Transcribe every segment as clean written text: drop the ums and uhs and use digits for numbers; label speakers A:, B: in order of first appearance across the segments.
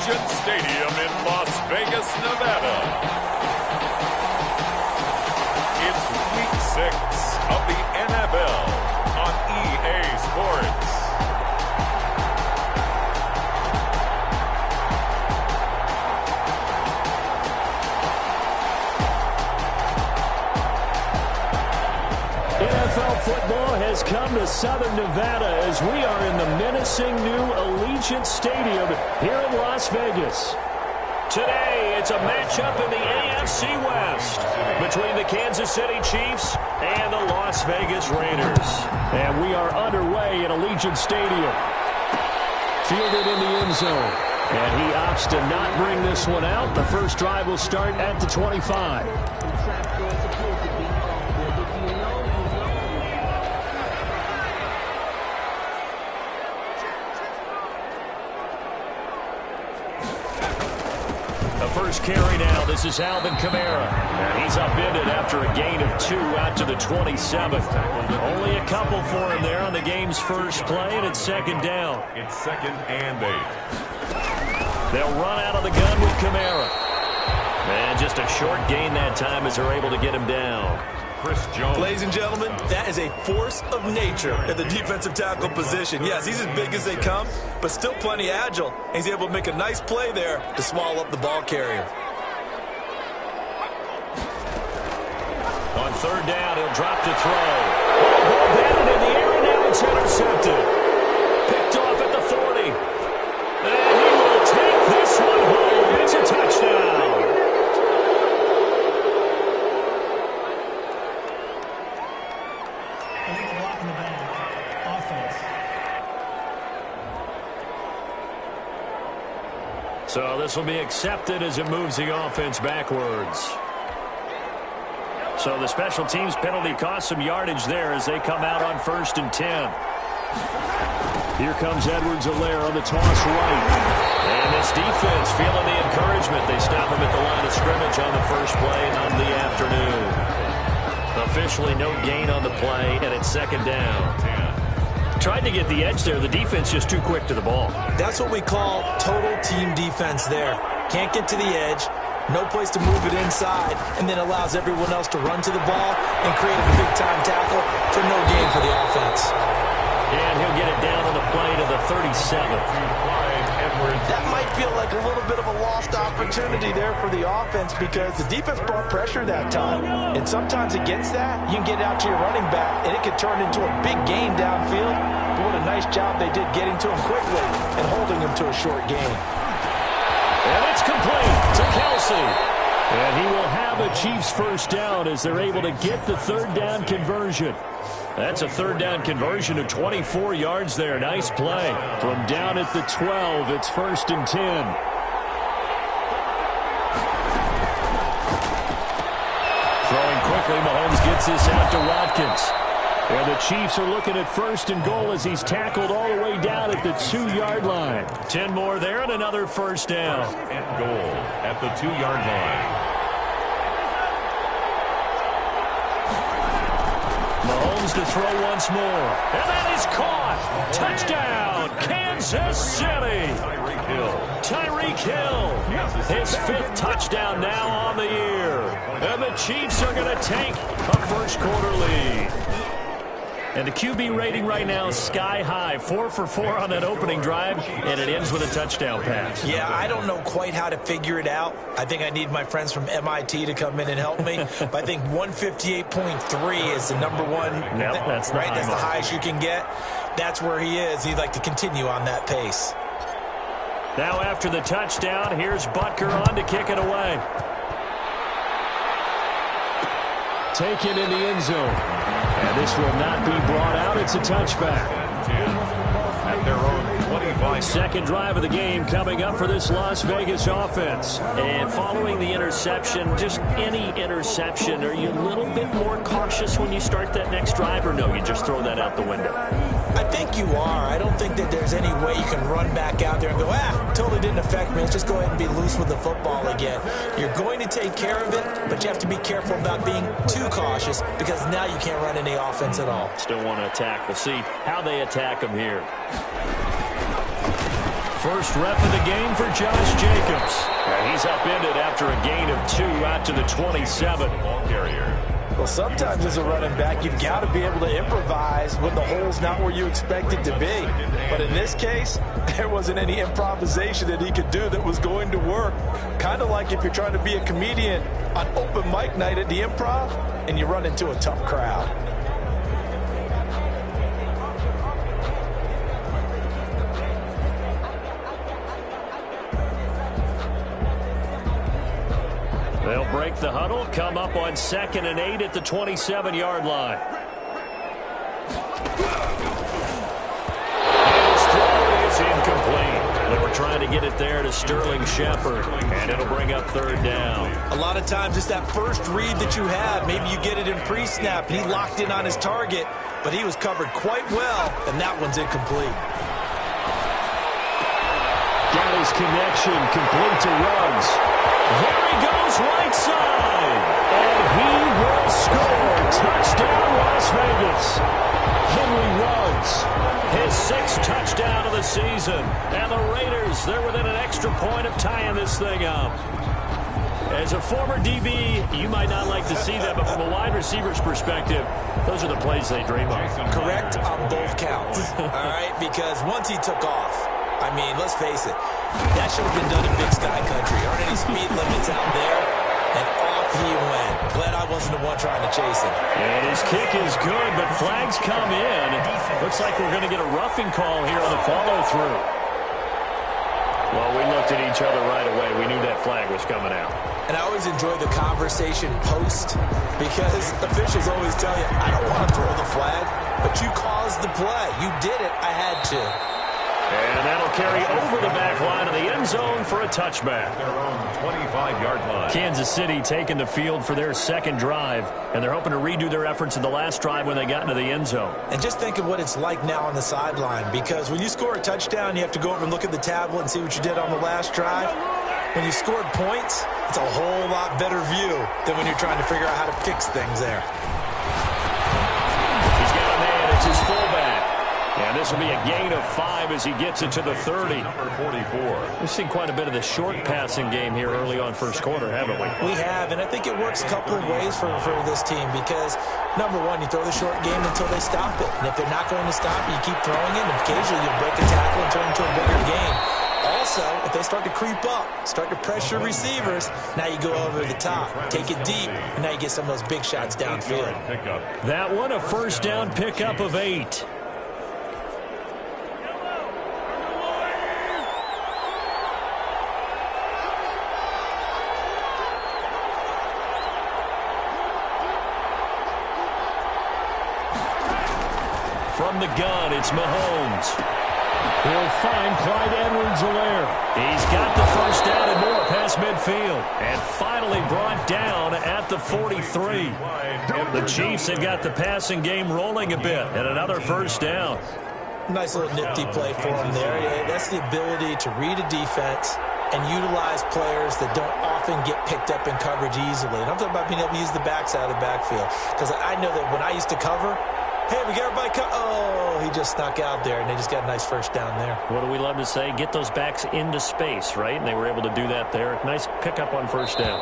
A: Allegiant Stadium in Las Vegas, Nevada. It's Week 6 of the NFL on EA Sports.
B: NFL football has come to Southern Nevada as we are in the menacing new Allegiant Stadium here in Las Vegas. Today, it's a matchup in the AFC West between the Kansas City Chiefs and the Las Vegas Raiders. And we are underway at Allegiant Stadium. Fielded in the end zone. And he opts to not bring this one out. The first drive will start at the 25. First carry now. This is Alvin Kamara. And he's upended after a gain of 2 out to the 27. Only a couple for him there on the game's first play, and it's second down.
A: It's 2nd and 8.
B: They'll run out of the gun with Kamara. And just a short gain that time as they're able to get him down.
A: Chris Jones.
C: Ladies and gentlemen, that is a force of nature at the defensive tackle position. Yes, he's as big as they come, but still plenty agile. And he's able to make a nice play there to swallow up the ball carrier.
B: On third down, he'll drop to throw. Ball batted in the air, and now it's intercepted. Picked off at the 40. And he will take this one home. It's a touchdown. So this will be accepted as it moves the offense backwards. So the special teams penalty cost some yardage there as they come out on 1st and 10. Here comes Edwards-Helaire on the toss right. And this defense feeling the encouragement. They stop him at the line of scrimmage on the first play of the afternoon. Officially no gain on the play, and it's second down. Tried to get the edge there. The defense just too quick to the ball.
C: That's what we call total team defense there. Can't get to the edge, no place to move it inside, and then allows everyone else to run to the ball and create a big-time tackle for no gain for the offense.
B: And he'll get it down on the play to the 37.
C: That might feel like a little bit of a lost opportunity there for the offense because the defense brought pressure that time. And sometimes against that, you can get out to your running back, and it could turn into a big gain downfield. But what a nice job they did getting to him quickly and holding him to a short gain.
B: And it's complete to Kelsey. And he will have a Chiefs first down as they're able to get the third down conversion. That's a third down conversion of 24 yards there. Nice play. From down at the 12, it's 1st and 10. Throwing quickly, Mahomes gets this out to Watkins. And the Chiefs are looking at 1st and goal as he's tackled all the way down at the 2-yard line. 10 more there and another first down.
A: 1st and goal at the 2-yard line.
B: Mahomes to throw once more. And that is caught. Touchdown, Kansas City. Tyreek Hill. His 5th touchdown now on the year. And the Chiefs are going to take a first-quarter lead. And the QB rating right now is sky high. 4 for 4 on that opening drive, and it ends with a touchdown pass.
C: Yeah, I don't know quite how to figure it out. I think I need my friends from MIT to come in and help me. But I think 158.3 is the number one.
B: Yep, that's
C: right. That's the highest you can get. That's where he is. He'd like to continue on that pace.
B: Now after the touchdown, here's Butker on to kick it away. Taken in the end zone. And this will not be brought out. It's a touchback.
A: At their own 25.
B: Second drive of the game coming up for this Las Vegas offense. And following the interception, just any interception, are you a little bit more cautious when you start that next drive, or no, you just throw that out the window?
C: I think you are. I don't think that there's any way you can run back out there and go, totally didn't affect me. Let's just go ahead and be loose with the football again. You're going to take care of it, but you have to be careful about being too cautious because now you can't run any offense at all.
B: Still want to attack. We'll see how they attack them here. First rep of the game for Josh Jacobs. And he's upended after a gain of 2 out to the 27.
A: Ball carrier.
C: Well, sometimes as a running back, you've got to be able to improvise when the hole's not where you expect it to be. But in this case, there wasn't any improvisation that he could do that was going to work. Kind of like if you're trying to be a comedian on open mic night at the Improv and you run into a tough crowd.
B: They'll break the huddle, come up on 2nd and 8 at the 27-yard line. His throw is incomplete. They were trying to get it there to Sterling Shepard, and it'll bring up 3rd down.
C: A lot of times it's that first read that you have. Maybe you get it in pre-snap, and he locked in on his target, but he was covered quite well, and that one's incomplete.
B: Got his connection, complete to Ruggs. There he goes, right side. And he will score. Touchdown, Las Vegas. Henry Ruggs, his 6th touchdown of the season. And the Raiders, they're within an extra point of tying this thing up. As a former DB, you might not like to see that, but from a wide receiver's perspective, those are the plays they dream of.
C: Correct on both counts, all right? Because once he took off, I mean, let's face it, that should have been done in Big Sky Country. Aren't any speed limits out there? And off he went. Glad I wasn't the one trying to chase him.
B: And his kick is good, but flags come in. Looks like we're going to get a roughing call here on the follow-through. Well, we looked at each other right away. We knew that flag was coming out.
C: And I always enjoy the conversation post because officials always tell you, I don't want to throw the flag, but you caused the play. You did it. I had to.
B: And that'll carry over the back line of the end zone for a touchback.
A: Their own 25-yard line.
B: Kansas City taking the field for their 2nd drive, and they're hoping to redo their efforts in the last drive when they got into the end zone.
C: And just think of what it's like now on the sideline, because when you score a touchdown, you have to go over and look at the tablet and see what you did on the last drive. When you scored points, it's a whole lot better view than when you're trying to figure out how to fix things there.
B: He's got a man. It's his fullback. And this will be a gain of 5 as he gets it to the 30.
A: Number 44.
B: We've seen quite a bit of the short passing game here early on first quarter, haven't we?
C: We have, and I think it works a couple of ways for this team because, number one, you throw the short game until they stop it. And if they're not going to stop it, you keep throwing it, and occasionally you'll break a tackle and turn it into a bigger game. Also, if they start to creep up, start to pressure receivers, now you go over the top, take it deep, and now you get some of those big shots downfield.
B: That one, a first down pickup of 8. From the gun, it's Mahomes. He'll find Clyde Edwards-Helaire. He's got the first down and more past midfield. And finally brought down at the 43. The Chiefs have got the passing game rolling a bit. And another first down.
C: Nice little nifty play for him there. Yeah, that's the ability to read a defense and utilize players that don't often get picked up in coverage easily. And I'm talking about being able to use the backside of the backfield. Because I know that when I used to cover, hey, we got everybody oh, he just snuck out there, and they just got a nice first down there.
B: What do we love to say? Get those backs into space, right? And they were able to do that there. Nice pickup on first down.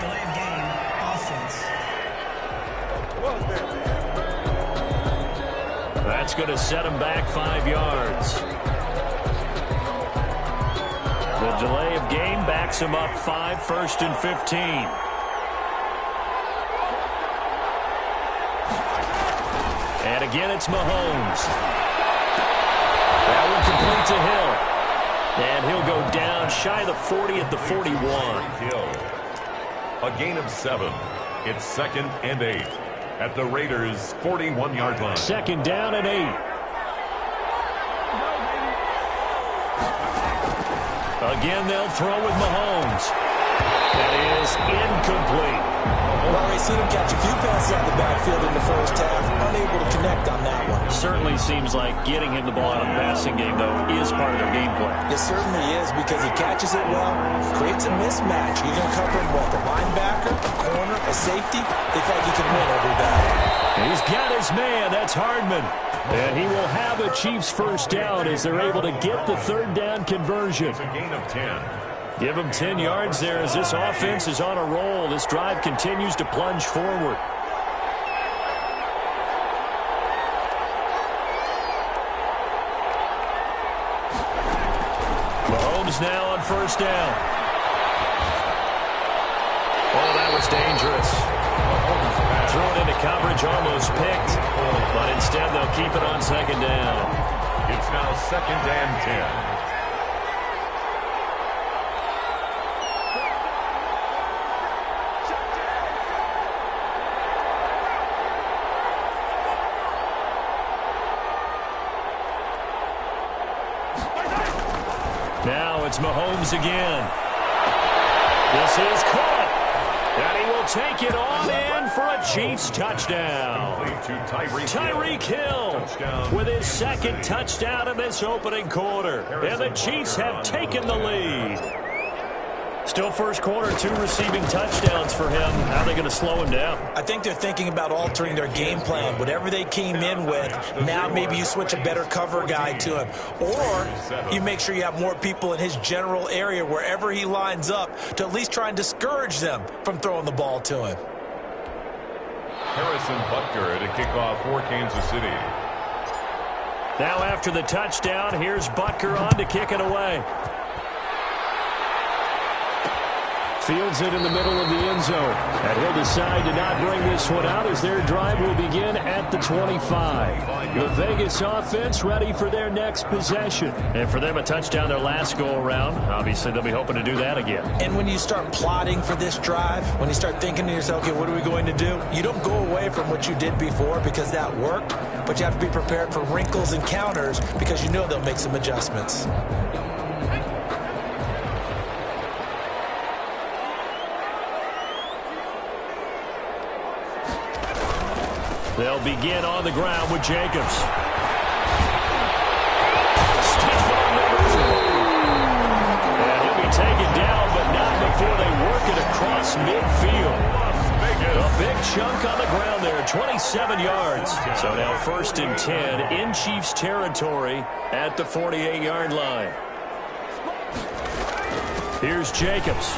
D: Delayed game, offense.
B: That's going to set him back 5 yards. The delay of game backs him up 5, 1st and 15. And again, it's Mahomes. That one complete to Hill. And he'll go down shy of the 40 at the 41.
A: A gain of 7. It's 2nd and 8 at the Raiders' 41-yard line.
B: 2nd down and 8. Again, they'll throw with Mahomes. That is incomplete.
C: Well, we've seen him catch a few passes out of the backfield in the first half, unable to connect on that one.
B: Certainly seems like getting him the ball out of the passing game, though, is part of their game plan.
C: It certainly is because he catches it well, creates a mismatch. You're going to cover him both a linebacker, a corner, a safety. They feel like he can win every battle.
B: He's got his man. That's Hardman. And he will have a Chiefs first down as they're able to get the third down conversion.
A: It's a gain of 10.
B: Give him 10 yards there as this offense is on a roll. This drive continues to plunge forward. Mahomes now on first down. Oh, that was dangerous. Thrown into coverage, almost picked. But instead, they'll keep it on second down.
A: It's now 2nd and 10.
B: Now it's Mahomes again. This is caught. And he will take it on in for a Chiefs touchdown. Tyreek Hill with his second touchdown in this opening quarter. And the Chiefs have taken the lead. Still first quarter, 2 receiving touchdowns for him. How are they going to slow him down?
C: I think they're thinking about altering their game plan. Whatever they came in with, now maybe you switch a better cover guy to him. Or you make sure you have more people in his general area wherever he lines up to at least try and discourage them from throwing the ball to him.
A: Harrison Butker to kick off for Kansas City.
B: Now after the touchdown, here's Butker on to kick it away. Fields it in the middle of the end zone. And he'll decide to not bring this one out as their drive will begin at the 25. The Vegas offense ready for their next possession. And for them, a touchdown their last go-around. Obviously, they'll be hoping to do that again.
C: And when you start plotting for this drive, when you start thinking to yourself, okay, what are we going to do? You don't go away from what you did before because that worked, but you have to be prepared for wrinkles and counters because you know they'll make some adjustments.
B: They'll begin on the ground with Jacobs. And he'll be taken down, but not before they work it across midfield. A big chunk on the ground there, 27 yards. So now 1st and 10 in Chiefs territory at the 48-yard line. Here's Jacobs.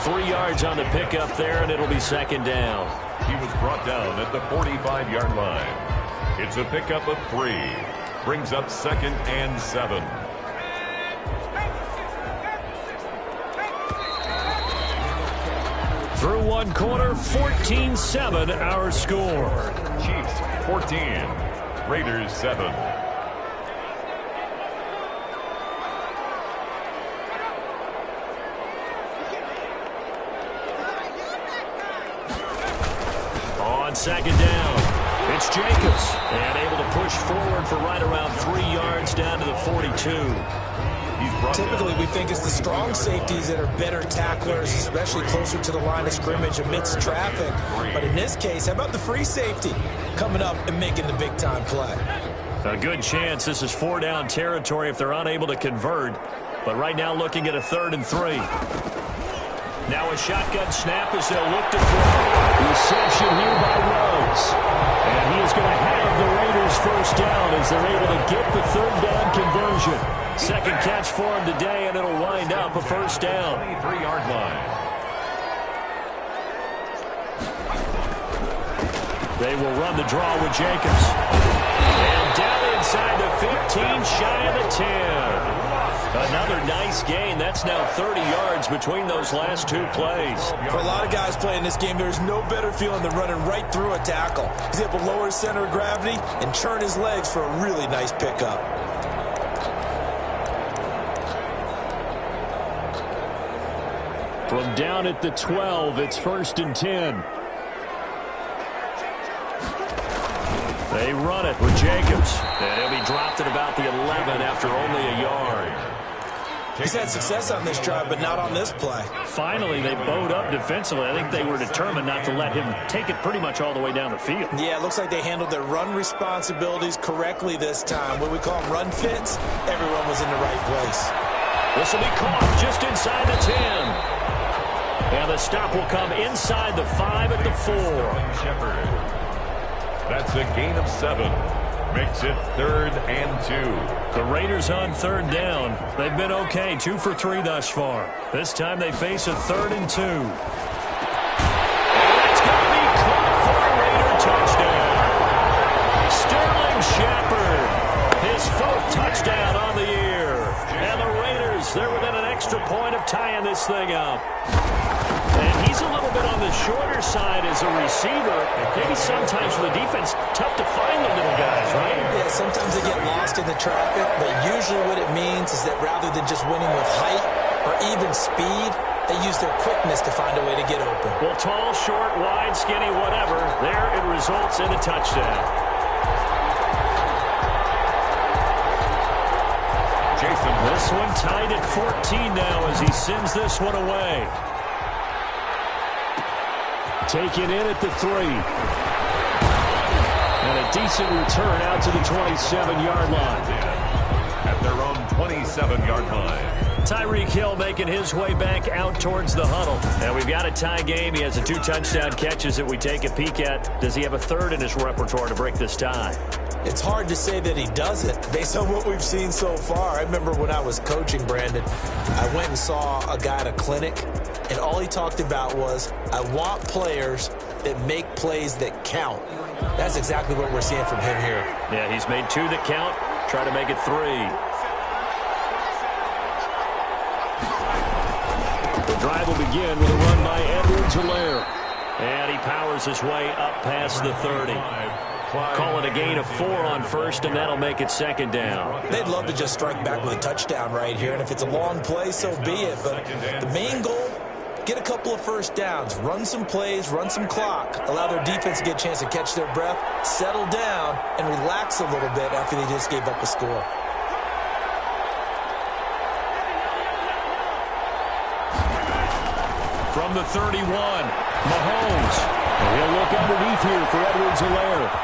B: 3 yards on the pickup there, and it'll be 2nd down.
A: He was brought down at the 45-yard line. It's a pickup of 3. Brings up 2nd and 7.
B: Through one quarter, 14-7 our score.
A: Chiefs 14. Raiders 7.
B: On 2nd down, it's Jacobs. And able to push forward for right around 3 yards down to the 42.
C: Typically, we think it's the strong safeties that are better tacklers, especially closer to the line of scrimmage amidst traffic. But in this case, how about the free safety coming up and making the big-time play?
B: A good chance this is 4-down territory if they're unable to convert. But right now looking at a 3rd and 3. Now a shotgun snap as they'll look to throw. Reception here by Rhodes. And he is going to have the Raiders first down as they're able to get the 3rd down conversion. Second catch for him today, and it'll wind up a 1st down.
A: 23-yard line.
B: They will run the draw with Jacobs. And down inside the 15, shy of the 10. Another nice gain. That's now 30 yards between those last 2 plays.
C: For a lot of guys playing this game, there's no better feeling than running right through a tackle. He's able to lower his center of gravity and churn his legs for a really nice pickup.
B: From down at the 12, it's 1st and 10. They run it with Jacobs. And he'll be dropped at about the 11 after only a yard.
C: He's had success on this drive, but not on this play.
B: Finally, they bowed up defensively. I think they were determined not to let him take it pretty much all the way down the field.
C: Yeah, it looks like they handled their run responsibilities correctly this time. What we call them run fits, everyone was in the right place.
B: This will be caught just inside the 10. And the stop will come inside the 5 at the 4.
A: Shepard. That's a gain of 7. Makes it 3rd and 2.
B: The Raiders on 3rd down. They've been okay, 2 for 3 thus far. This time they face a 3rd and 2. And that's going to be caught for a Raider touchdown. Sterling Shepard, his 4th touchdown on the year. And the Raiders, they're within an extra point of tying this thing up. And he's a little bit on the shorter side as a receiver. Maybe sometimes for the defense, tough to find the little guys, right?
C: Yeah, sometimes they get lost in the traffic, but usually what it means is that rather than just winning with height or even speed, they use their quickness to find a way to get open.
B: Well, tall, short, wide, skinny, whatever, there it results in a touchdown.
A: Jason.
B: This one tied at 14 now as he sends this one away. Taken in at the 3. And a decent return out to the 27-yard line.
A: At their own 27-yard line.
B: Tyreek Hill making his way back out towards the huddle. And we've got a tie game. He has a 2 touchdown catches that we take a peek at. Does he have a 3rd in his repertoire to break this tie?
C: It's hard to say that he doesn't based on what we've seen so far. I remember when I was coaching Brandon, I went and saw a guy at a clinic, and all he talked about was, I want players that make plays that count. That's exactly what we're seeing from him here.
B: Yeah, he's made 2 that count. Try to make it 3. The drive will begin with a run by Edwards-Helaire. And he powers his way up past the 30. Call it a gain of 4 on first, and that'll make it 2nd down.
C: They'd love to just strike back with a touchdown right here, and if it's a long play, so be it. But the main goal, get a couple of first downs, run some plays, run some clock, allow their defense to get a chance to catch their breath, settle down, and relax a little bit after they just gave up a score.
B: From the 31, Mahomes. He'll look underneath here for Edwards-Helaire.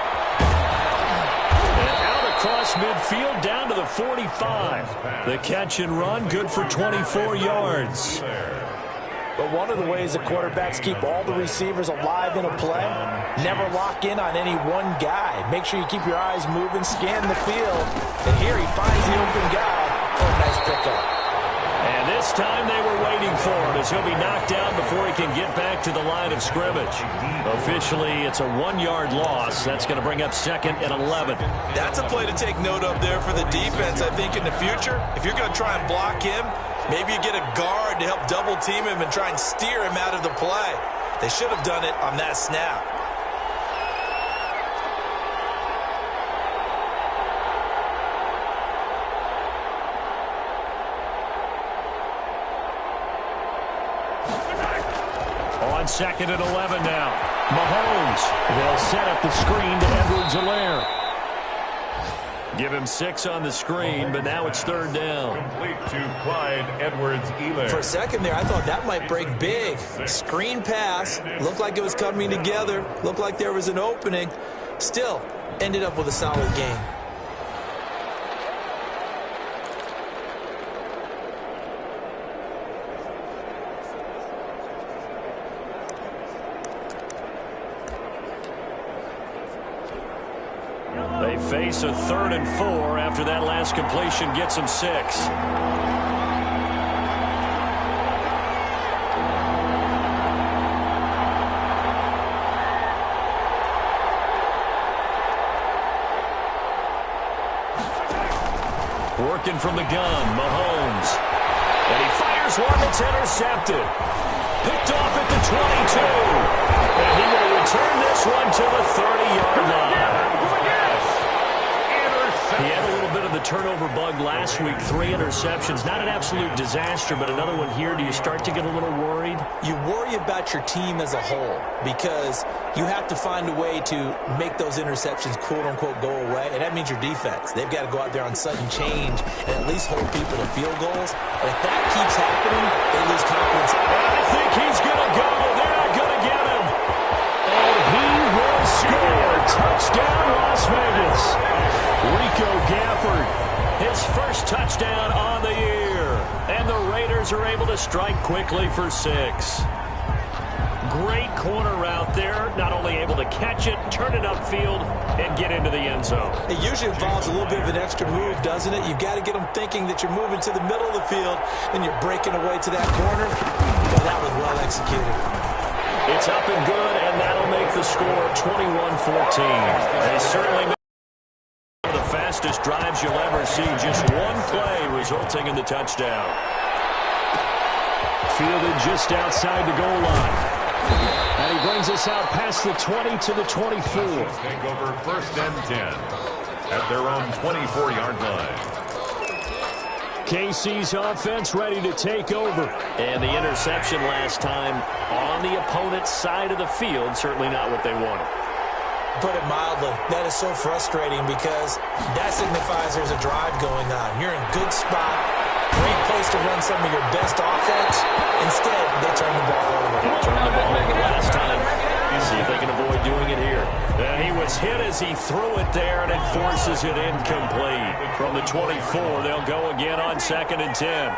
B: And out across midfield down to the 45. The catch and run, good for 24 yards.
C: But one of the ways the quarterbacks keep all the receivers alive in a play, never lock in on any one guy. Make sure you keep your eyes moving, scan the field. And here he finds the open guy for a nice pickup.
B: And this time they were waiting for him as he'll be knocked down before he can get back to the line of scrimmage. Officially, it's a 1-yard loss. That's going to bring up 2nd and 11.
C: That's a play to take note of there for the defense, I think, in the future. If you're going to try and block him, maybe you get a guard to help double team him and try and steer him out of the play. They should have done it on that snap.
B: On 2nd and 11 now. Mahomes. They'll set up the screen to Edwards-Helaire. Give him 6 on the screen, but now it's 3rd down.
A: Complete to Clyde Edwards-Helaire.
C: For a second there, I thought that might break big. Screen pass. Looked like it was coming together. Looked like there was an opening. Still, ended up with a solid game.
B: They face a 3rd and 4 after that last completion gets them 6. Working from the gun, Mahomes. And he fires one that's intercepted. Picked off at the 22. And he will return this one to the 30-yard line. He had a little bit of the turnover bug last week, 3 interceptions. Not an absolute disaster, but another one here. Do you start to get a little worried?
C: You worry about your team as a whole because you have to find a way to make those interceptions, quote-unquote, go away, and that means your defense. They've got to go out there on sudden change and at least hold people to field goals. And if that keeps happening, they lose confidence.
B: I think he's going to go. They're not going to get him. And he will score. Touchdown, Las Vegas. Rico Gafford, his first touchdown on the year. And the Raiders are able to strike quickly for 6. Great corner route there. Not only able to catch it, turn it upfield, and get into the end zone.
C: It usually involves a little bit of an extra move, doesn't it? You've got to get them thinking that you're moving to the middle of the field and you're breaking away to that corner. Well, that was well executed.
B: It's up and good, and that'll make the score 21-14. They certainly made one of the fastest drives you'll ever see. Just one play resulting in the touchdown. Fielded just outside the goal line. And he brings us out past the 20 to the 24.
A: Take over 1st and 10 at their own 24-yard line.
B: KC's offense ready to take over. And the interception last time on the opponent's side of the field, certainly not what they wanted.
C: Put it mildly, that is so frustrating because that signifies there's a drive going on. You're in good spot, great place to run some of your best offense. Instead, they turn the ball over.
B: Turned the ball over last time. See if they can avoid doing it here. And he was hit as he threw it there, and it forces it incomplete. From the 24, they'll go again on 2nd and 10.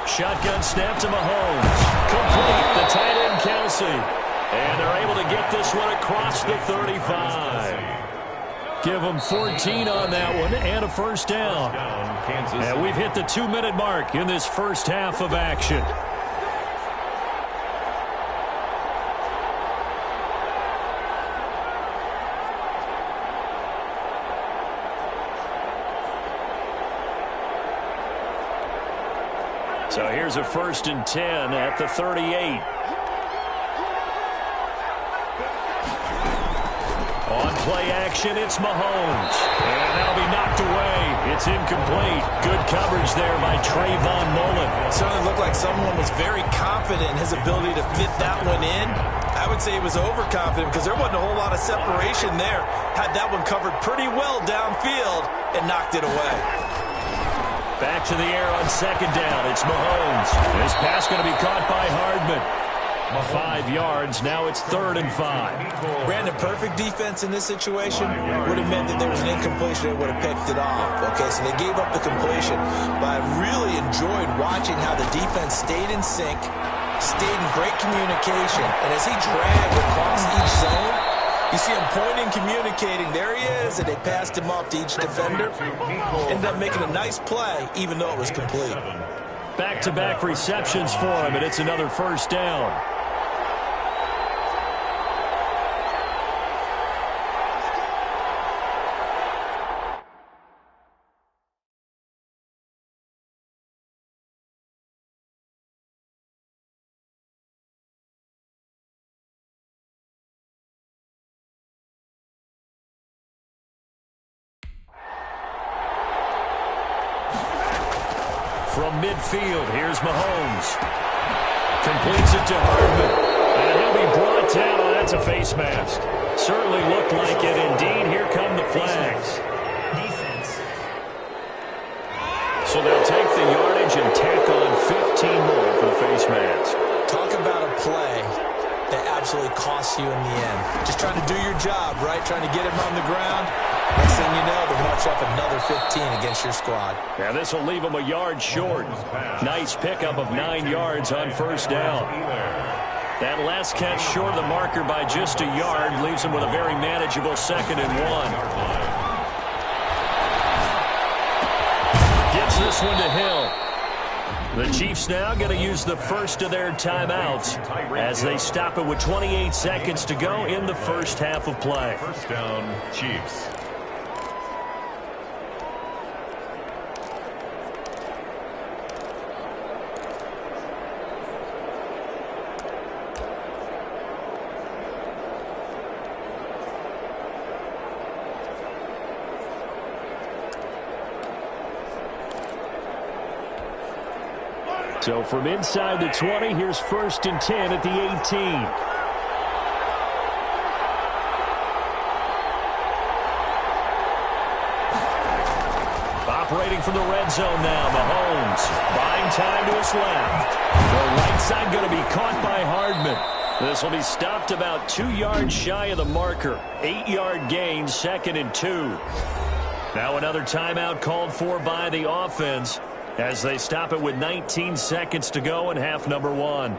B: Shotgun snap to Mahomes. Complete. The tight end, Kelsey. And they're able to get this one across the 35. Give them 14 on that one and a first down. And we've hit the 2-minute mark in this first half of action. So here's a 1st and 10 at the 38. On play action, it's Mahomes. And that'll be knocked away. It's incomplete. Good coverage there by Trayvon Mullen.
C: It certainly looked like someone was very confident in his ability to fit that one in. I would say he was overconfident because there wasn't a whole lot of separation there. Had that one covered pretty well downfield and knocked it away.
B: Back to the air on 2nd down. It's Mahomes. This pass going to be caught by Hardman. 5 yards. Now it's 3rd and 5.
C: Brandon, perfect defense in this situation would have meant that there was an incompletion that would have picked it off. Okay, so they gave up the completion. But I really enjoyed watching how the defense stayed in sync, stayed in great communication. And as he dragged across each zone, you see him pointing, communicating. There he is, and they passed him off to each defender. Ended up making a nice play, even though it was complete.
B: Back-to-back receptions for him, and it's another first down. From midfield, here's Mahomes. Completes it to Hardman. And he'll be brought down. Oh, that's a face mask. Certainly looked like it. Indeed, here come the flags.
D: Defense.
B: So they'll take the yardage and tack on 15 more for the face mask.
C: Talk about a play that absolutely costs you in the end. Just trying to do your job, right? Trying to get him on the ground. Next thing you know, they'll march up another 15 against your squad.
B: Now this will leave them a yard short. Nice pickup of 9 yards on first down. That last catch short of the marker by just a yard leaves them with a very manageable 2nd and 1. Gets this one to Hill. The Chiefs now going to use the first of their timeouts as they stop it with 28 seconds to go in the first half of play.
A: First down, Chiefs.
B: So from inside the 20, here's 1st and 10 at the 18. Operating from the red zone now, Mahomes buying time to his left. The right side going to be caught by Hardman. This will be stopped about 2 yards shy of the marker. 8-yard gain, 2nd and 2. Now another timeout called for by the offense. as they stop it with 19 seconds to go in half number one.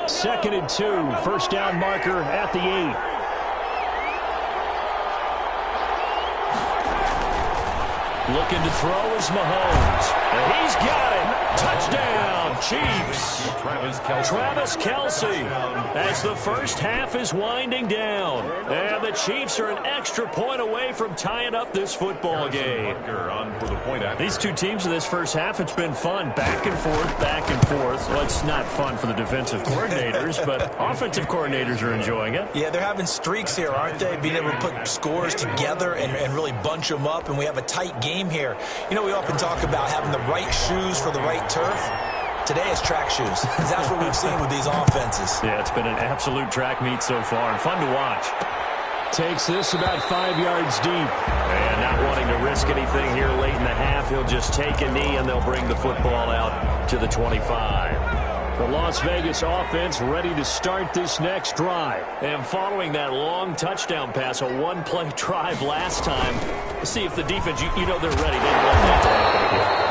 B: Second and 2, first down marker at the 8. Looking to throw is Mahomes. And he's got it. Touchdown, Chiefs. Travis Kelce, as the first half is winding down. And the Chiefs are an extra point away from tying up this football game. These two teams in this first half, it's been fun. Back and forth, back and forth. Well, it's not fun for the defensive coordinators, but offensive coordinators are enjoying it.
C: Yeah, they're having streaks here, aren't they? Being able to put scores together and really bunch them up, and we have a tight game here. You know, we often talk about having the right shoes for the right turf. Today is track shoes. That's what we've seen with these offenses.
B: Yeah, it's been an absolute track meet so far, and fun to watch. Takes this about 5 yards deep. And not wanting to risk anything here late in the half, he'll just take a knee, and they'll bring the football out to the 25. The Las Vegas offense ready to start this next drive. And following that long touchdown pass, a one-play drive last time, let's see if the defense, you know they're ready. They don't want that to happen again.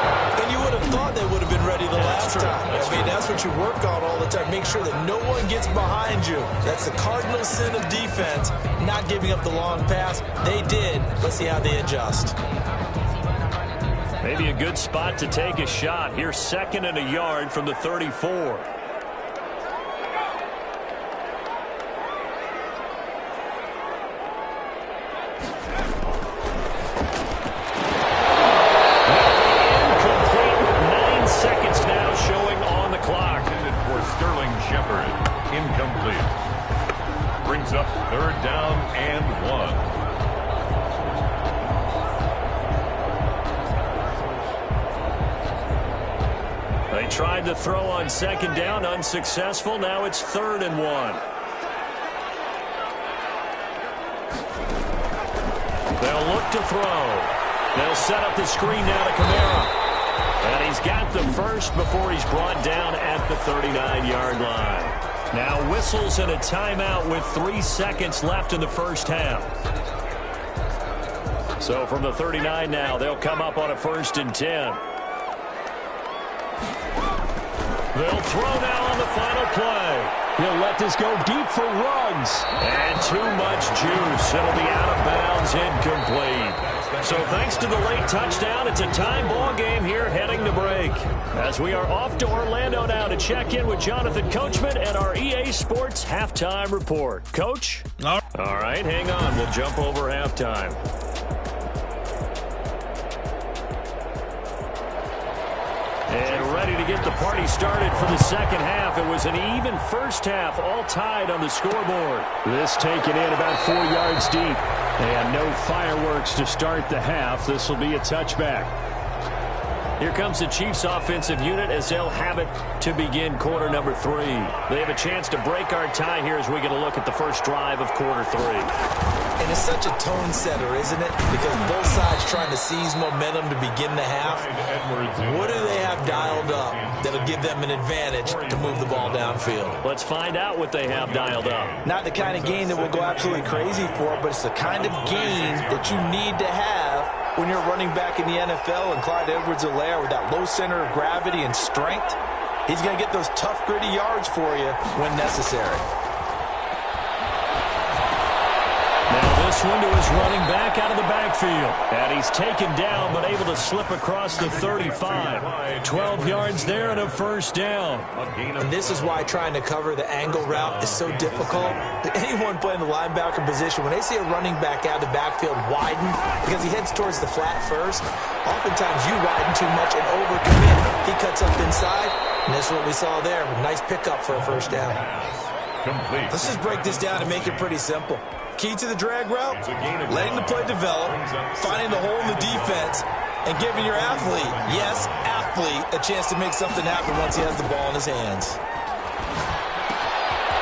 C: And you would have thought they would have been ready the last time. I mean, that's what you work on all the time. Make sure that no one gets behind you. That's the cardinal sin of defense, not giving up the long pass. They did. Let's see how they adjust.
B: Maybe a good spot to take a shot. Here's second and a yard from the 34.
A: Up third down and 1.
B: They tried to throw on second down, unsuccessful. Now it's 3rd and 1. They'll look to throw. They'll set up the screen now to Kamara. And he's got the first before he's brought down at the 39-yard line. Now whistles and a timeout with 3 seconds left in the first half. So from the 39 now, they'll come up on a 1st and 10. They'll throw now on the final play. He'll let this go deep for Ruggs. And too much juice. It'll be out of bounds, incomplete. So thanks to the late touchdown, it's a time ball game here heading to break. As we are off to Orlando now to check in with Jonathan Coachman at our EA Sports Halftime Report. Coach? All right, hang on. We'll jump over halftime. And ready to get the party started for the second half. It was an even first half, all tied on the scoreboard. This taken in about 4 yards deep. And no fireworks to start the half. This will be a touchback. Here comes the Chiefs offensive unit as they'll have it to begin quarter number 3. They have a chance to break our tie here as we get a look at the first drive of quarter 3.
C: And it's such a tone setter, isn't it? Because both sides trying to seize momentum to begin the half. What do they have dialed up that'll give them an advantage to move the ball downfield?
B: Let's find out what they have dialed up.
C: Not the kind of game that we'll go absolutely crazy for, but it's the kind of game that you need to have when you're running back in the NFL. And Clyde Edwards-Helaire with that low center of gravity and strength, he's going to get those tough, gritty yards for you when necessary.
B: Now this one to his running back out of the backfield. And he's taken down but able to slip across the 35. 12 yards there and a first down.
C: And this is why trying to cover the angle route is so difficult. Anyone playing the linebacker position, when they see a running back out of the backfield widen because he heads towards the flat first, oftentimes you widen too much and overcommit. He cuts up inside, and this is what we saw there. Nice pickup for a first down.
A: Complete.
C: Let's just break this down and make it pretty simple. Key to the drag route, letting the play develop, finding the hole in the defense, and giving your athlete, yes, athlete, a chance to make something happen once he has the ball in his hands.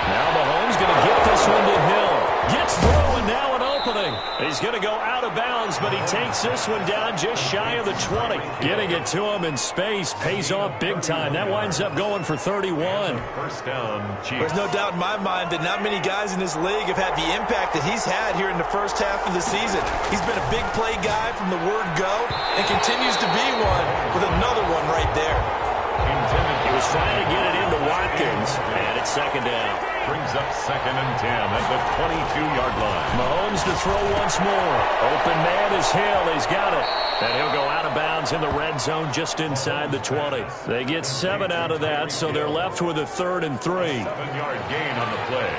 B: Now Mahomes going to get this one to Hill. Gets through, and now an open opening. He's going to go out of bounds, but he takes this one down just shy of the 20. Getting it to him in space pays off big time. That winds up going for 31.
A: First down, Chiefs.
C: There's no doubt in my mind that not many guys in this league have had the impact that he's had here in the first half of the season. He's been a big play guy from the word go and continues to be one with another one right there.
B: He was trying to get it into Watkins, and it's second down.
A: Brings up 2nd and 10 at the 22-yard line.
B: Mahomes to throw once more. Open man is Hill. He's got it. And he'll go out of bounds in the red zone just inside the 20. They get 7 out of that, so they're left with a 3rd and 3.
A: 7-yard gain on the play.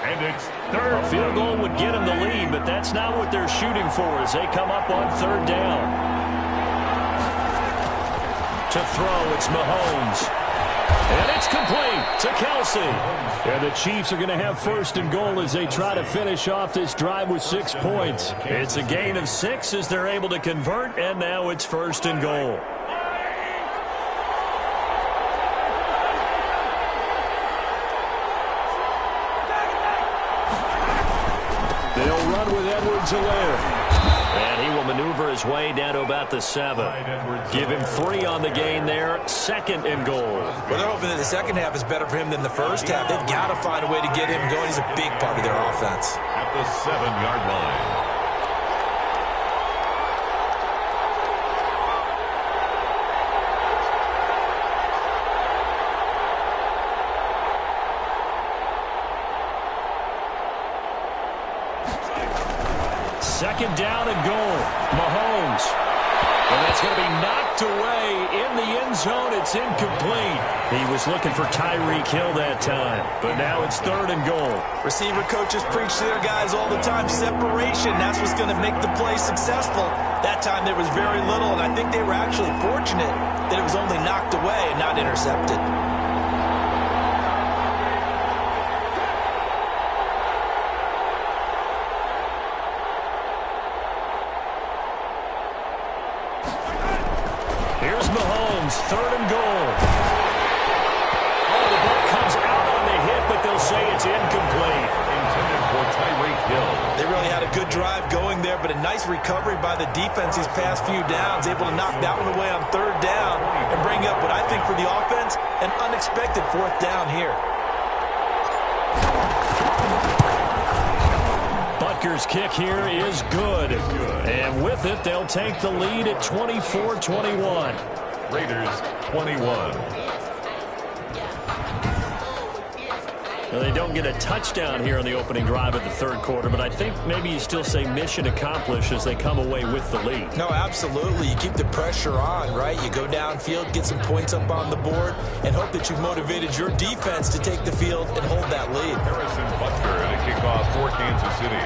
A: And it's 3rd.
B: A field goal would get them the lead, but that's not what they're shooting for as they come up on 3rd down. To throw, it's Mahomes. And it's complete to Kelsey. And the Chiefs are going to have 1st and goal as they try to finish off this drive with 6 points. It's a gain of 6 as they're able to convert, and now it's 1st and goal. They'll run with Edwards-Helaire. And he will maneuver his way down to about the 7. Give him 3 on the gain there. 2nd and goal.
C: Well, they're hoping that the second half is better for him than the first half. They've got to find a way to get him going. He's a big part of their offense.
A: At the 7-yard line.
B: Second down and goal. Mahomes. And that's going to be knocked away in the end zone. It's incomplete. He was looking for Tyreek Hill that time. But now it's 3rd and goal.
C: Receiver coaches preach to their guys all the time. Separation. That's what's going to make the play successful. That time there was very little, and I think they were actually fortunate that it was only knocked away and not intercepted.
B: Here's Mahomes, 3rd and goal. Oh, the ball comes out on the hit, but they'll say it's incomplete.
A: Intended for Tyreek Hill.
C: They really had a good drive going there, but a nice recovery by the defense these past few downs, able to knock that one away on 3rd down and bring up what I think for the offense, an unexpected 4th down here.
B: Butker's kick here is good. And with it, they'll take the lead at 24-21.
A: Raiders 21.
B: Well, they don't get a touchdown here on the opening drive of the 3rd quarter, but I think maybe you still say mission accomplished as they come away with the lead.
C: No, absolutely. You keep the pressure on, right? You go downfield, get some points up on the board, and hope that you've motivated your defense to take the field and hold that lead.
A: Harrison Butker at a kickoff for Kansas City.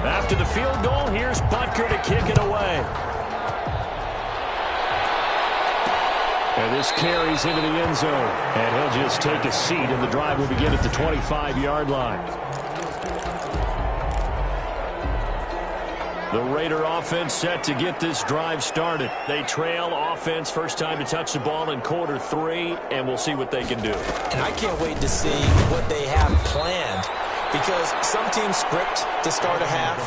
B: After the field goal, here's Butker to kick it away. And this carries into the end zone. And he'll just take a seat, and the drive will begin at the 25-yard line. The Raider offense set to get this drive started. They trail offense, first time to touch the ball in quarter 3, and we'll see what they can do.
C: And I can't wait to see what they have planned, because some teams script to start a half.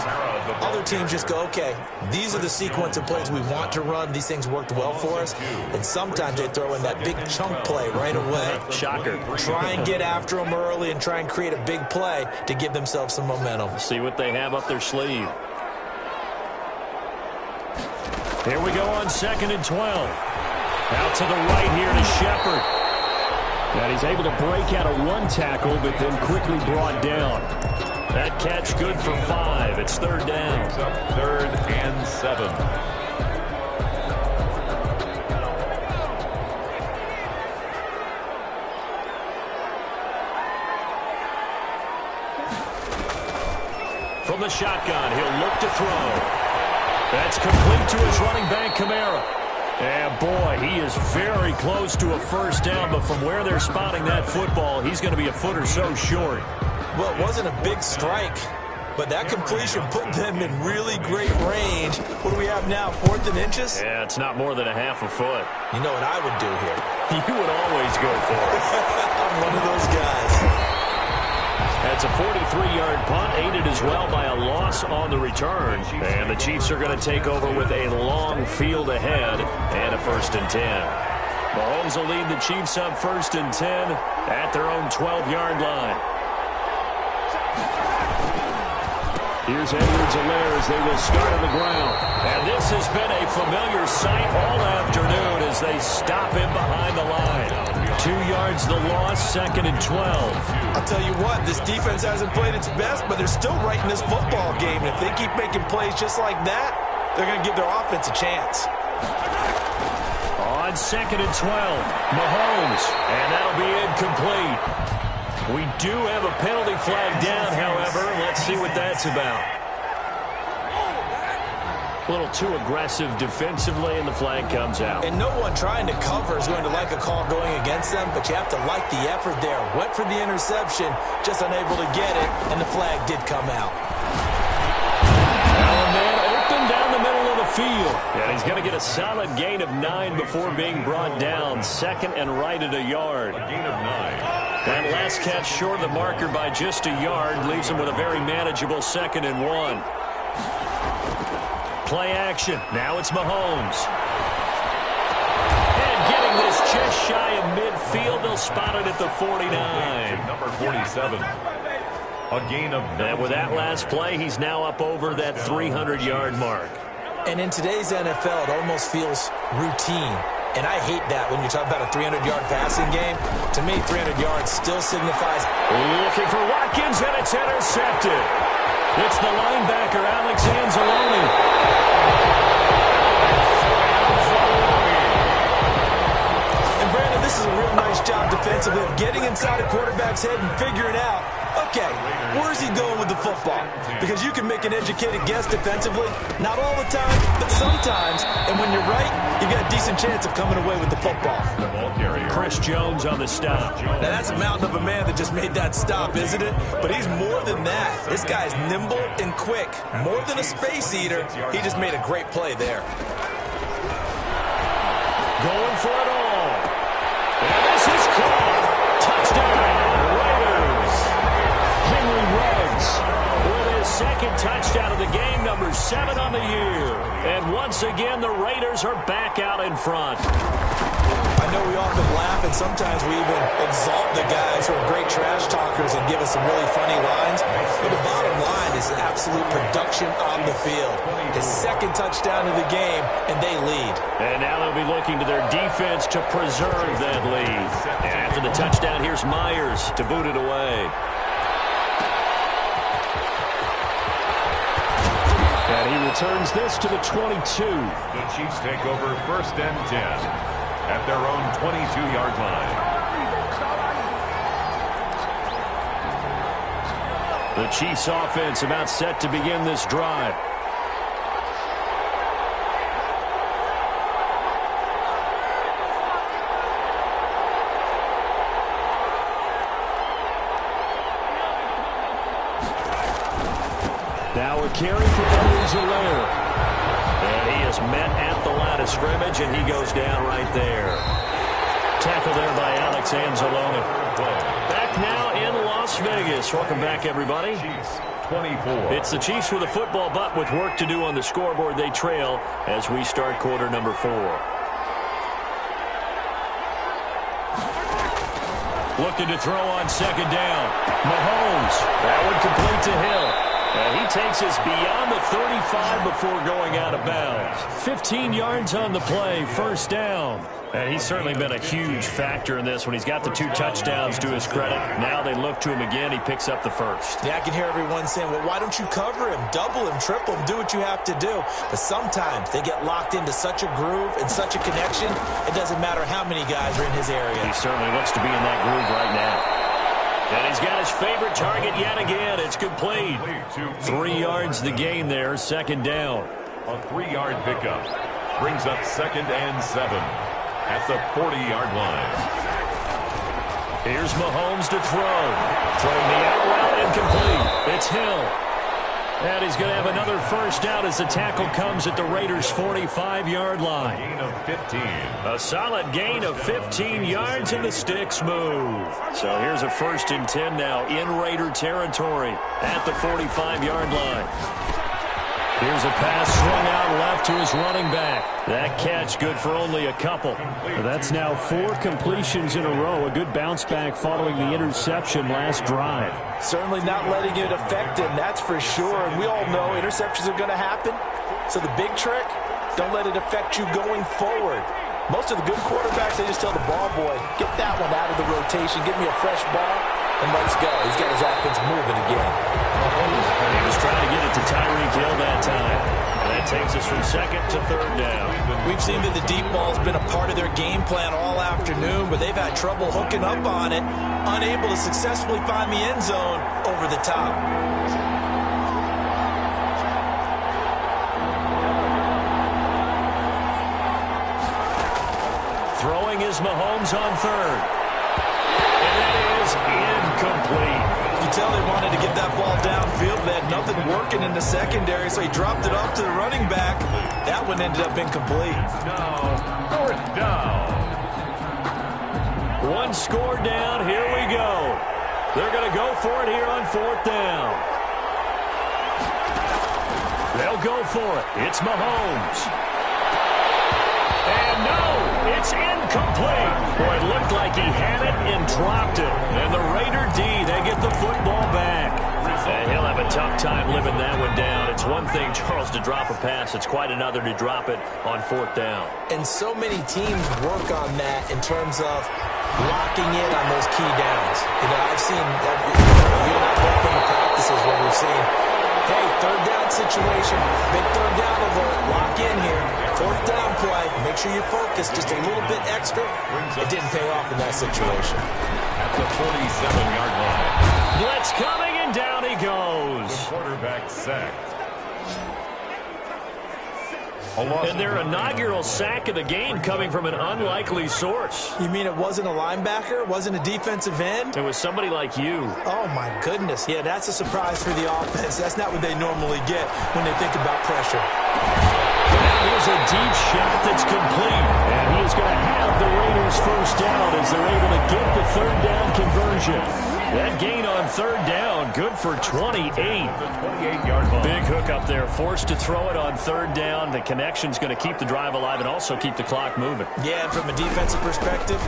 C: Other teams just go, okay, these are the sequence of plays we want to run. These things worked well for us. And sometimes they throw in that big chunk play right away.
B: Shocker.
C: Try and get after them early and try and create a big play to give themselves some momentum.
B: See what they have up their sleeve. Here we go on 2nd and 12. Out to the right here to Shepard. And he's able to break out of one tackle, but then quickly brought down. That catch good for 5. It's 3rd down.
A: Brings up 3rd and 7.
B: From the shotgun, he'll look to throw. That's complete to his running back, Kamara. And boy, he is very close to a first down, but from where they're spotting that football, he's going to be a foot or so short.
C: Well, it wasn't a big strike, but that completion put them in really great range. What do we have now, 4th and inches?
B: Yeah, it's not more than a half a foot.
C: You know what I would do here?
B: You would always go for it.
C: I'm one of those guys.
B: That's It's a 43-yard punt, aided as well by a loss on the return. And the Chiefs are going to take over with a long field ahead and a 1st and 10. Mahomes will lead the Chiefs up 1st and 10 at their own 12-yard line. Here's Edwards-Helaire as they will start on the ground. And this has been a familiar sight all afternoon as they stop him behind the line. 2 yards the loss, 2nd and 12.
C: I'll tell you what, this defense hasn't played its best, but they're still right in this football game. And if they keep making plays just like that, they're going to give their offense a chance.
B: On 2nd and 12, Mahomes, and that'll be incomplete. We do have a penalty flag down, however. Let's see what that's about. A little too aggressive defensively, and the flag comes out.
C: And no one trying to cover is going to like a call going against them, but you have to like the effort there. Went for the interception, just unable to get it, and the flag did come out.
B: Now a man open down the middle of the field. And he's going to get a solid gain of 9 before being brought down. 2nd and right at a yard.
A: A gain of 9.
B: That last catch short of the marker by just a yard leaves him with a very manageable 2nd and 1. Play action. Now it's Mahomes. And getting this just shy of midfield. They'll spot it at the 49.
A: Number 47. A gain of 9.
B: And with that last play, he's now up over that 300-yard mark.
C: And in today's NFL, it almost feels routine. And I hate that when you talk about a 300-yard passing game. To me, 300 yards still signifies.
B: Looking for Watkins, and it's intercepted. It's the linebacker, Alex Anzalone.
C: And Brandon, this is a real nice job defensively of getting inside a quarterback's head and figuring out, okay, where's he going with the football? Because you can make an educated guess defensively, not all the time, but sometimes. And when you're right, you've got a decent chance of coming away with the football.
B: Chris Jones on the stop.
C: Now, that's a mountain of a man that just made that stop, isn't it? But he's more than that. This guy's nimble and quick. More than a space eater, he just made a great play there.
B: Going for it all. And this is caught. Touchdown, Raiders. Henry Ruggs with his 2nd touchdown of the game, number 7 on the year. And once again, the Raiders are back out in front.
C: I know we often laugh, and sometimes we even exalt the guys who are great trash talkers and give us some really funny lines. But the bottom line is absolute production on the field. His 2nd touchdown of the game, and they lead.
B: And now they'll be looking to their defense to preserve that lead. And after the touchdown, here's Myers to boot it away. And he returns this to the 22.
A: The Chiefs take over 1st and 10 at their own 22-yard line.
B: The Chiefs offense about set to begin this drive. Now a carry for Edwards-Helaire. And he is met at the line of scrimmage, and he goes down right there. Tackle there by Alex Anzalone. Back now in Las Vegas. Welcome back, everybody.
A: Chiefs 24.
B: It's the Chiefs with a football, but with work to do on the scoreboard. They trail as we start quarter number 4. Looking to throw on 2nd down. Mahomes. That one complete to Hill. And he takes us beyond the 35 before going out of bounds. 15 yards on the play, 1st down. And he's certainly been a huge factor in this when he's got the 2 touchdowns to his credit. Now they look to him again. He picks up the 1st.
C: Yeah, I can hear everyone saying, well, why don't you cover him, double him, triple him, do what you have to do. But sometimes they get locked into such a groove and such a connection, it doesn't matter how many guys are in his area.
B: He certainly looks to be in that groove right now. And he's got his favorite target yet again. It's complete. 3 yards the gain there, 2nd down.
A: A 3-yard pickup brings up 2nd and 7 at the 40-yard line.
B: Here's Mahomes to throw. Throwing the out route incomplete. It's Hill. And he's going to have another first down as the tackle comes at the Raiders' 45-yard line.
A: Gain of 15.
B: A solid gain of 15 yards, and the sticks move. So here's a 1st and 10 now in Raider territory at the 45-yard line. Here's a pass swung out left to his running back. That catch good for only a couple. That's now 4 completions in a row. A good bounce back following the interception last drive.
C: Certainly not letting it affect him, that's for sure. And we all know interceptions are going to happen. So the big trick, don't let it affect you going forward. Most of the good quarterbacks, they just tell the ball boy, get that one out of the rotation, give me a fresh ball, and let's go. He's got his offense moving again.
B: He was trying to get it to Tyreek Hill that time. And that takes us from 2nd to 3rd down.
C: We've seen that the deep ball's been a part of their game plan all afternoon, but they've had trouble hooking up on it, unable to successfully find the end zone over the top.
B: Throwing is Mahomes on 3rd. And that is incomplete.
C: You can tell they wanted to get that ball downfield. They had nothing working in the secondary, so he dropped it off to the running back. That one ended up incomplete.
A: Now, 4th down.
B: 1 score down. Here we go. They're going to go for it here on 4th down. They'll go for it. It's Mahomes. And no, it's incomplete. Boy, it looked like he had it and dropped it. And the Raider D, they get the football back. And he'll have a tough time living that one down. It's one thing, Charles, to drop a pass. It's quite another to drop it on 4th down.
C: And so many teams work on that in terms of locking in on those key downs. You know, I've seen, you and I both in the practices where we've seen, hey, 3rd down situation, big 3rd down alert, lock in here. 4th down play, make sure you focus just a little bit extra. It didn't pay off in that situation.
A: At the 47-yard line.
B: Blitz coming, and down he goes.
A: The quarterback sacked.
B: And their inaugural sack of the game coming from an unlikely source.
C: You mean it wasn't a linebacker? It wasn't a defensive end?
B: It was somebody like you.
C: Oh, my goodness. Yeah, that's a surprise for the offense. That's not what they normally get when they think about pressure.
B: Now here's a deep shot that's complete. And he is going to have the Raiders' 1st down as they're able to get the 3rd down conversion. That gain on 3rd down, good for 28.
A: The 28-yard line.
B: Big hook up there, forced to throw it on 3rd down. The connection's going to keep the drive alive and also keep the clock moving.
C: Yeah, and from a defensive perspective,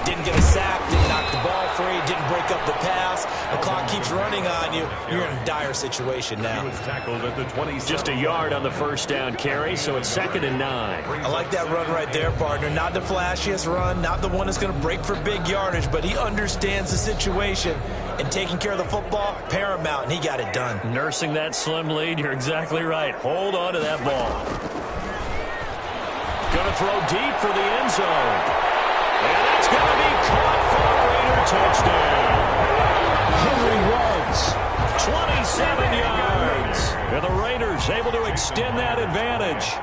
C: didn't get a sack, didn't knock the ball free, didn't break up the pass. The clock keeps running on you. You're in a dire situation now.
A: He was tackled at the 27.
B: Just a yard on the 1st down carry, so it's 2nd and 9.
C: I like that run right there, partner. Not the flashiest run, not the one that's going to break for big yardage, but he understands the situation. And taking care of the football, paramount, and he got it done.
B: Nursing that slim lead, you're exactly right. Hold on to that ball. Going to throw deep for the end zone. And it's going to be caught for a Raider touchdown. Henry Ruggs, 27 yards. And the Raiders able to extend that advantage.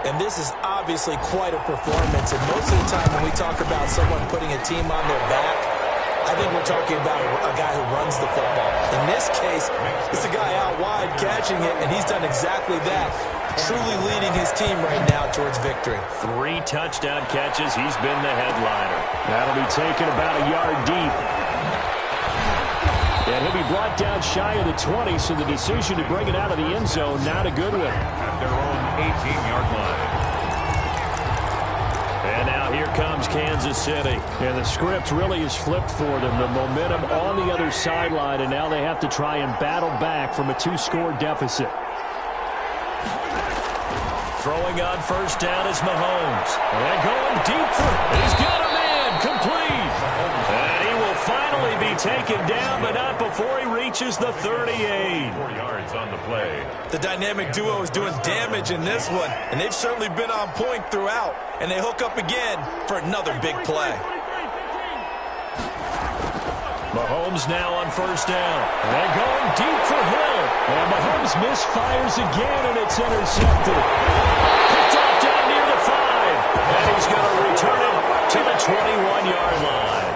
C: And this is obviously quite a performance. And most of the time when we talk about someone putting a team on their back, I think we're talking about a guy who runs the football. In this case, it's a guy out wide catching it, and he's done exactly that, truly leading his team right now towards victory.
B: 3 touchdown catches. He's been the headliner. That'll be taken about a yard deep. And he'll be brought down shy of the 20, so the decision to bring it out of the end zone, not a good one.
A: At their own 18-yard line.
B: And now here comes Kansas City. And the script really is flipped for them. The momentum on the other sideline, and now they have to try and battle back from a 2-score deficit. Throwing on 1st down is Mahomes. And going deep for it. He's got a man complete. And he will finally be taken down, but not before he reaches the 38.
A: 4 yards on the play.
C: The dynamic duo is doing damage in this one, and they've certainly been on point throughout. And they hook up again for another big play.
B: Mahomes now on 1st down. And going deep for Hill. And Mahomes misfires again, and it's intercepted. Picked off down near the 5. And he's going to return it to the 21-yard line.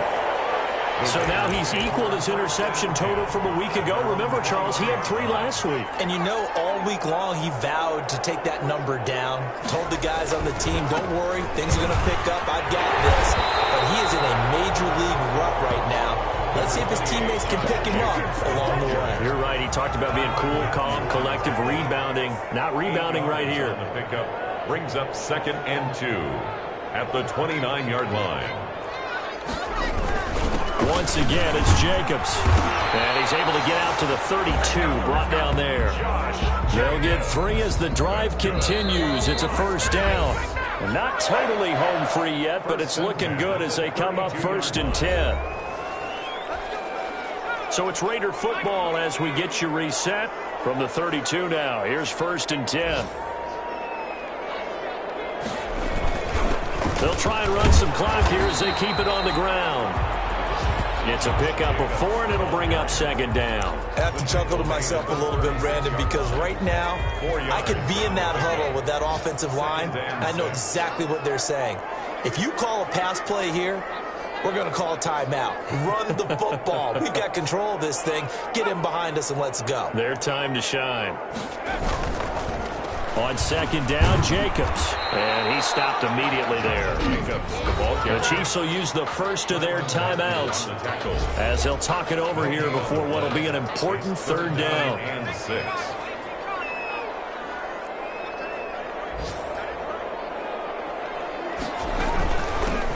B: So now he's equaled his interception total from a week ago. Remember, Charles, he had 3 last week.
C: And you know, all week long, he vowed to take that number down. Told the guys on the team, don't worry, things are going to pick up. I've got this. But he is in a major league rut right now. Let's see if his teammates can pick him up along the way.
B: You're right. He talked about being cool, calm, collective, rebounding. Not rebounding right here.
A: The pickup brings up 2nd and 2 at the 29-yard line.
B: Once again, it's Jacobs. And he's able to get out to the 32, brought down there. They'll get 3 as the drive continues. It's a first down. Not totally home free yet, but it's looking good as they come up 1st and 10. So it's Raider football as we get you reset from the 32 now. Here's 1st and 10. They'll try and run some clock here as they keep it on the ground. It's a pickup of 4, and it'll bring up 2nd down.
C: I have to chuckle to myself a little bit, Brandon, because right now I could be in that huddle with that offensive line. I know exactly what they're saying. If you call a pass play here, we're going to call a timeout. Run the football. We've got control of this thing. Get him behind us and let's go.
B: Their time to shine. On 2nd down, Jacobs. And he stopped immediately there. The Chiefs will use the first of their timeouts as they'll talk it over here before what will be an important 3rd down.
A: And 6.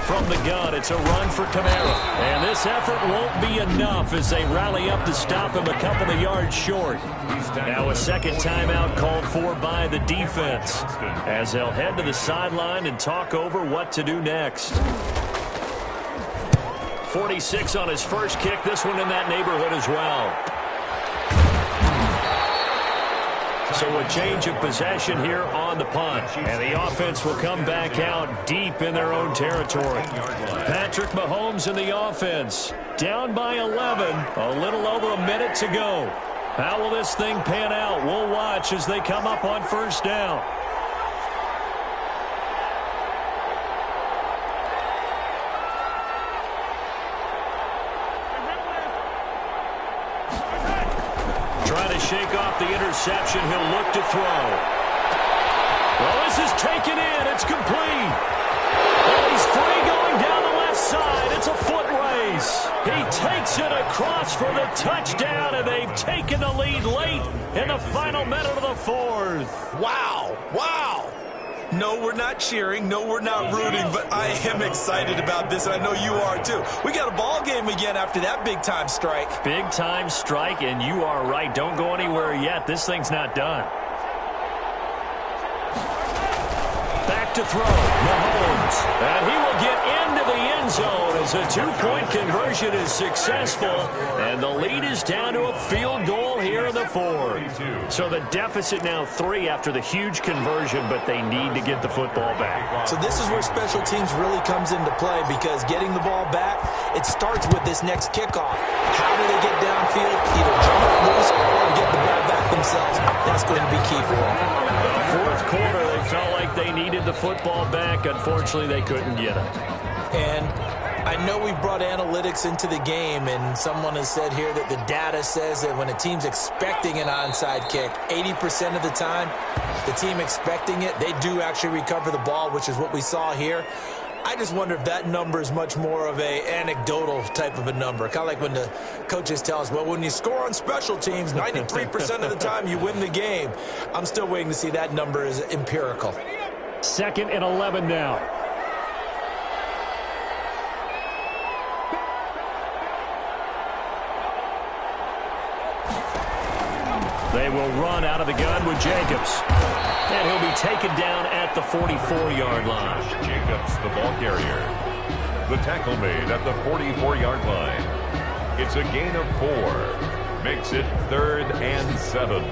B: From the gun, it's a run for Kamara. And this effort won't be enough as they rally up to stop him a couple of yards short. Now a 2nd timeout called for by the defense as they'll head to the sideline and talk over what to do next. 46 on his first kick. This one in that neighborhood as well. So a change of possession here on the punt. And the offense will come back out deep in their own territory. Patrick Mahomes in the offense. Down by 11. A little over a minute to go. How will this thing pan out? We'll watch as they come up on 1st down. Trying to shake off the interception. He'll look to throw. Well, this is taken in. It's complete. Oh, he's free going down the left side. It's a foot race. He takes it across for the touchdown, and they've taken the lead late in the final minute of the 4th.
C: Wow. Wow. No, we're not cheering. No, we're not rooting, but I am excited about this, and I know you are too. We got a ball game again after that big-time strike.
B: Big-time strike, and you are right. Don't go anywhere yet. This thing's not done. Back to throw. Mahomes. And he will get into the end zone as a 2-point conversion is successful, and the lead is down to a field goal here in the 4th. So the deficit now 3 after the huge conversion, but they need to get the football back.
C: So this is where special teams really comes into play, because getting the ball back, it starts with this next kickoff. How do they get downfield? Either jump it loose or get the ball back themselves. That's going to be key for them.
B: 4th quarter, they felt like they needed the football back. Unfortunately, they couldn't get it.
C: And I know we brought analytics into the game, and someone has said here that the data says that when a team's expecting an onside kick, 80% of the time, the team expecting it, they do actually recover the ball, which is what we saw here. I just wonder if that number is much more of a anecdotal type of a number. Kind of like when the coaches tell us, well, when you score on special teams, 93% of the time you win the game. I'm still waiting to see that number is empirical.
B: 2nd and 11 now. They will run out of the gun with Jacobs. And he'll be taken down at the 44-yard line.
A: Jacobs, the ball carrier. The tackle made at the 44-yard line. It's a gain of 4. Makes it 3rd and 7.